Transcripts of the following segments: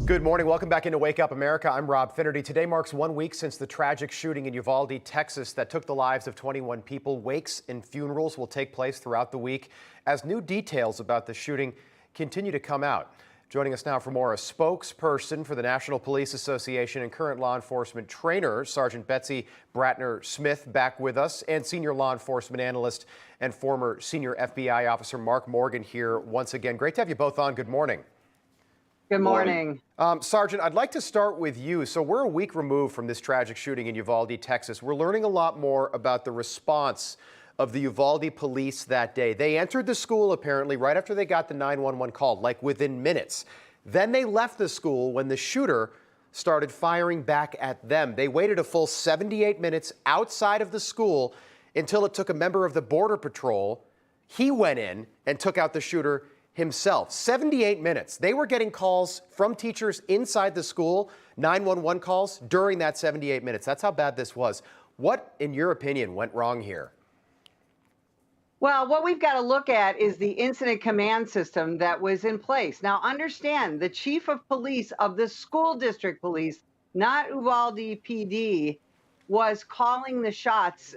Good morning. Welcome back into Wake Up America. I'm Rob Finnerty. Today marks 1 week since the tragic shooting in Uvalde, Texas that took the lives of 21 people. Wakes and funerals will take place throughout the week as new details about the shooting continue to come out. Joining us now for more, a spokesperson for the National Police Association and current law enforcement trainer, Sergeant Betsy Brantner Smith, back with us, and senior law enforcement analyst and former senior FBI officer Mark Morgan here once again. Great to have you both on. Good morning. Good morning. Sergeant, I'd like to start with you. So we're a week removed from this tragic shooting in Uvalde, Texas. We're learning a lot more about the response of the Uvalde police that day. They entered the school apparently right after they got the 911 call, like within minutes. Then they left the school when the shooter started firing back at them. They waited a full 78 minutes outside of the school until it took a member of the Border Patrol. He went in and took out the shooter himself. 78 minutes. They were getting calls from teachers inside the school, 911 calls during that 78 minutes. That's how bad this was. What, in your opinion, went wrong here? Well, what we've got to look at is the incident command system that was in place. Now, understand the chief of police of the school district police, not Uvalde PD, was calling the shots,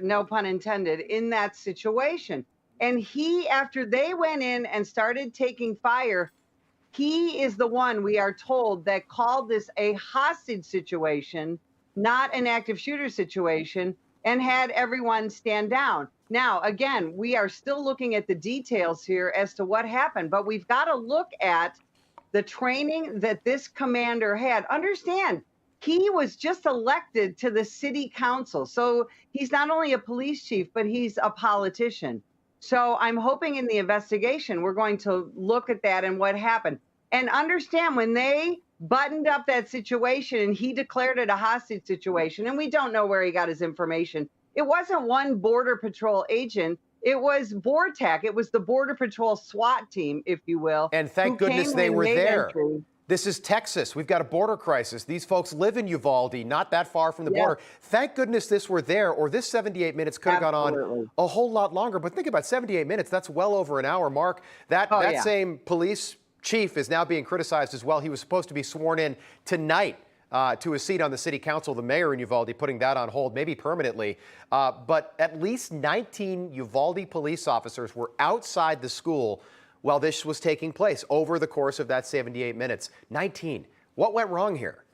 no pun intended, in that situation. And he, after they went in and started taking fire, he is the one, we are told, that called this a hostage situation, not an active shooter situation, and had everyone stand down. Now, again, we are still looking at the details here as to what happened, but we've got to look at the training that this commander had. Understand, he was just elected to the city council. So he's not only a police chief, but he's a politician. So I'm hoping in the investigation, we're going to look at that and what happened. And understand, when they buttoned up that situation and he declared it a hostage situation, and we don't know where he got his information, it wasn't one Border Patrol agent. It was BORTAC. It was the Border Patrol SWAT team, if you will. And thank goodness they were there. Entry. This is Texas. We've got a border crisis. These folks live in Uvalde, not that far from the border. Thank goodness this were there, or this 78 minutes could have gone on a whole lot longer. But think about 78 minutes. That's well over an hour, Mark. That same police chief is now being criticized as well. He was supposed to be sworn in tonight to a seat on the city council. The mayor in Uvalde putting that on hold, maybe permanently. But at least 19 Uvalde police officers were outside the school while this was taking place over the course of that 78 minutes. 19. What went wrong here?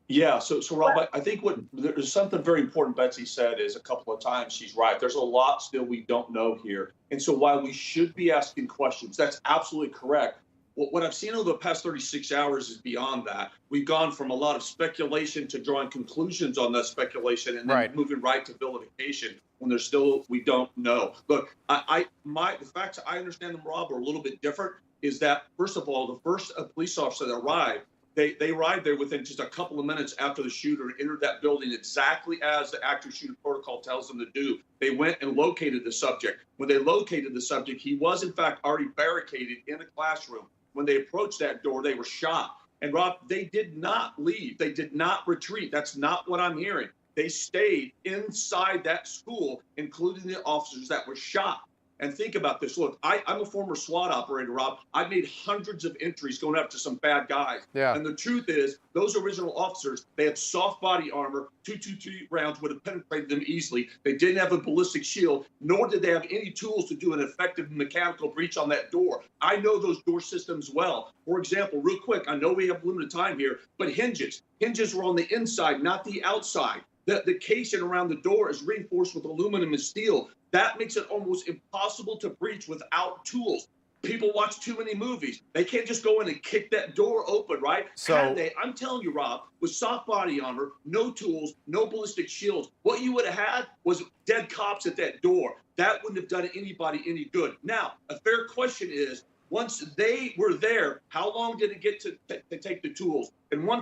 Yeah, so Rob, I think there's something very important Betsy said is a couple of times. She's right. There's a lot still we don't know here. And so while we should be asking questions, that's absolutely correct. What I've seen over the past 36 hours is beyond that. We've gone from a lot of speculation to drawing conclusions on that speculation and then moving right to vilification when there's still, we don't know. Look, the facts I understand them, Rob, are a little bit different. Is that, first of all, the first police officer that arrived, they arrived there within just a couple of minutes after the shooter entered that building exactly as the active shooter protocol tells them to do. They went and located the subject. When they located the subject, he was, in fact, already barricaded in a classroom. When they approached that door, they were shot. And Rob, they did not leave. They did not retreat. That's not what I'm hearing. They stayed inside that school, including the officers that were shot. And think about this. Look, I'm a former SWAT operator, Rob. I made hundreds of entries going after some bad guys. Yeah. And the truth is, those original officers, they had soft body armor. 223 rounds would have penetrated them easily. They didn't have a ballistic shield, nor did they have any tools to do an effective mechanical breach on that door. I know those door systems well. For example, real quick, I know we have limited time here, but hinges. Hinges were on the inside, not the outside. The casing around the door is reinforced with aluminum and steel. That makes it almost impossible to breach without tools. People watch too many movies. They can't just go in and kick that door open, right? So I'm telling you, Rob, with soft body armor, no tools, no ballistic shields, what you would have had was dead cops at that door. That wouldn't have done anybody any good. Now, a fair question is, once they were there, how long did it get to take the tools? And one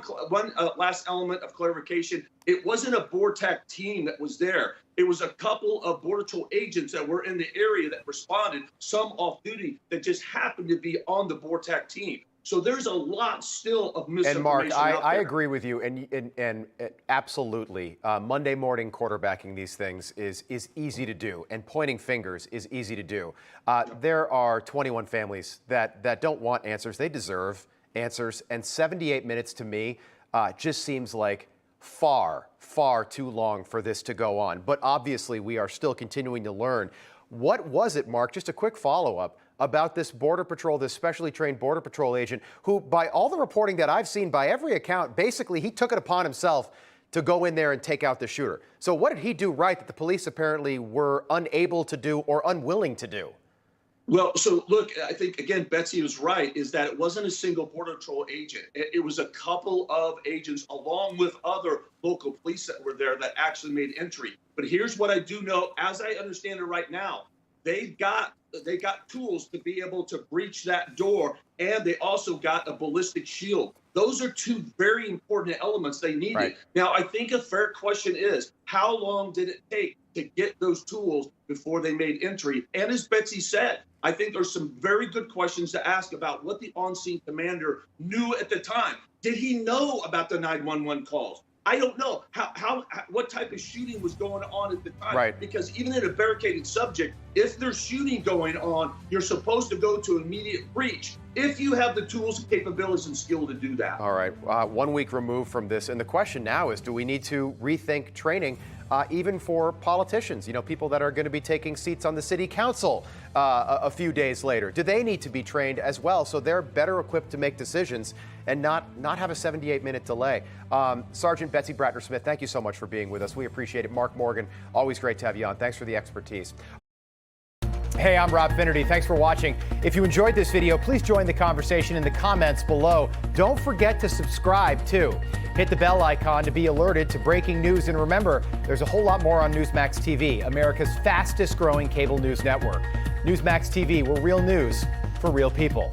last element of clarification, it wasn't a BORTAC team that was there. It was a couple of Border Patrol agents that were in the area that responded, some off duty, that just happened to be on the BORTAC team. So there's a lot still of misinformation. And Mark, I agree with you, and absolutely, Monday morning quarterbacking these things is easy to do, and pointing fingers is easy to do. There are 21 families that don't want answers. They deserve answers, and 78 minutes to me just seems like far, far too long for this to go on. But obviously, we are still continuing to learn. What was it, Mark, just a quick follow-up, about this Border Patrol, this specially trained Border Patrol agent who, by all the reporting that I've seen, by every account, basically he took it upon himself to go in there and take out the shooter? So what did he do right that the police apparently were unable to do or unwilling to do? Well, so look, I think, again, Betsy was right, is that it wasn't a single Border Patrol agent. It was a couple of agents along with other local police that were there that actually made entry. But here's what I do know, as I understand it right now, they got tools to be able to breach that door, and they also got a ballistic shield. Those are two very important elements they needed. Right. Now, I think a fair question is, how long did it take to get those tools before they made entry? And as Betsy said, I think there's some very good questions to ask about what the on-scene commander knew at the time. Did he know about the 911 calls? I don't know what type of shooting was going on at the time. Right. Because even in a barricaded subject, if there's shooting going on, you're supposed to go to immediate breach if you have the tools, capabilities, and skill to do that. All right, 1 week removed from this, and the question now is, do we need to rethink training even for politicians, people that are going to be taking seats on the city council a few days later? Do they need to be trained as well so they're better equipped to make decisions and not have a 78-minute delay? Sergeant Betsy Brantner Smith, thank you so much for being with us. We appreciate it. Mark Morgan, always great to have you on. Thanks for the expertise. Hey, I'm Robb Elementary. Thanks for watching. If you enjoyed this video, please join the conversation in the comments below. Don't forget to subscribe, too. Hit the bell icon to be alerted to breaking news. And remember, there's a whole lot more on Newsmax TV, America's fastest growing cable news network. Newsmax TV, where real news for real people.